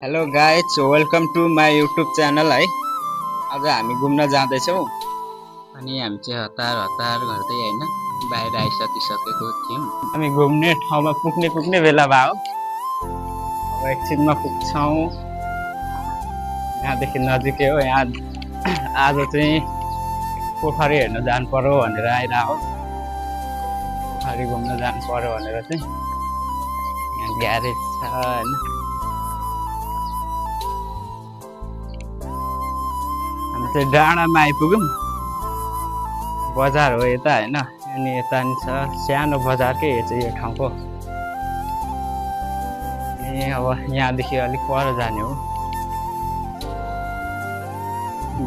Hello guys welcome to my YouTube channel है। आज हामी घुम्न जाँदैछौँ अनि हामी चाहिँ हतार हतार गर्दै होइन बाहिर आइसकिसकेको थियौँ। हामी घुम्ने ठाउँमा पुग्ने बेला भयो। अब एकछिनमा पुग्छौँ। यहाँदेखि नजिकै हो। यहाँ आज चाहिँ पोखरी हेर्न जानु पर्यो भनेर आइरहेको। पोखरी घुम्न जानु पर्यो भनेर चाहिँ यहाँ ग्यारेज छ होइन। हामी चाहिँ डाँडामा आइपुग्यौँ। बजार हो यता होइन। अनि यता नि छ सानो बजारकै चाहिँ यो ठाउँको। अनि अब यहाँदेखि अलिक पर जाने हो।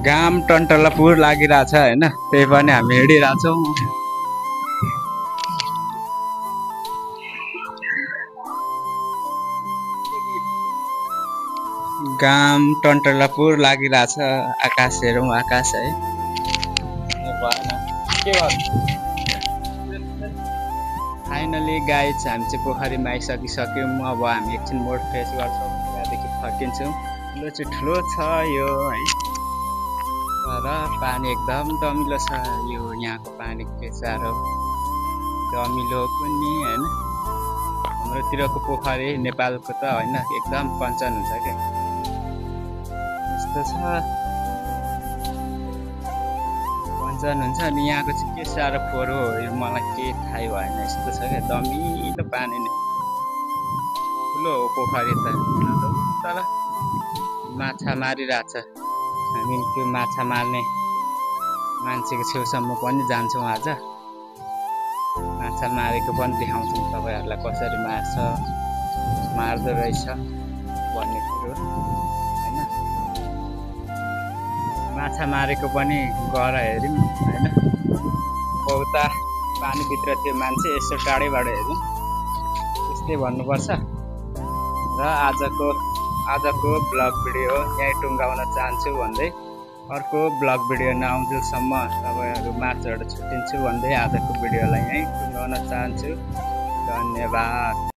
घाम टन्टलापुर लागिरहेछ होइन। त्यही पनि हामी हिँडिरहेछौँ। घाम टन्टलापुर लागिरहेछ। आकाश हेरौँ आकाश है। के फाइनली गाइज हामी चाहिँ पोखरीमा आइसकिसक्यौँ। अब हामी एकछिन मोड फ्रेस गर्छौँ। त्यहाँदेखि फर्किन्छौँ। ठुलो चाहिँ ठुलो छ यो है। तर पानी एकदम दमिलो छ। यो यहाँको पानी के साह्रो दमिलो पनि होइन। हाम्रोतिरको पोखरी नेपालको त होइन एकदम कञ्चन हुन्छ क्या। यस्तो छ कञ्चन हुन्छ। अनि यहाँको चाहिँ के साह्रो फोहोर हो यो मलाई केही थाहै भएन। यस्तो छ क्या दमिलो पानी नै। ठुलो हो पोखरी त तर माछा मारिरहेछ। हामी त्यो माछा मार्ने मान्छेको छेउसम्म पनि जान्छौँ। आज माछा मारेको पनि देखाउँछौँ तपाईँहरूलाई कसरी मार्दो रहेछ भन्ने कुरो होइन। माछा मारेको पनि गएर हेऱ्यौँ होइन। बहुता पानीभित्र त्यो मान्छे यसो टाढैबाट हेऱ्यौँ। त्यस्तै भन्नुपर्छ। र आजको ब्लग भिडियो यहीँ टुङ्गाउन चाहन्छु भन्दै अर्को ब्लग भिडियो नआउँजेलसम्म तपाईँहरू माझबाट छुट्टिन्छु भन्दै आजको भिडियोलाई यहीँ टुङ्गाउन चाहन्छु। धन्यवाद।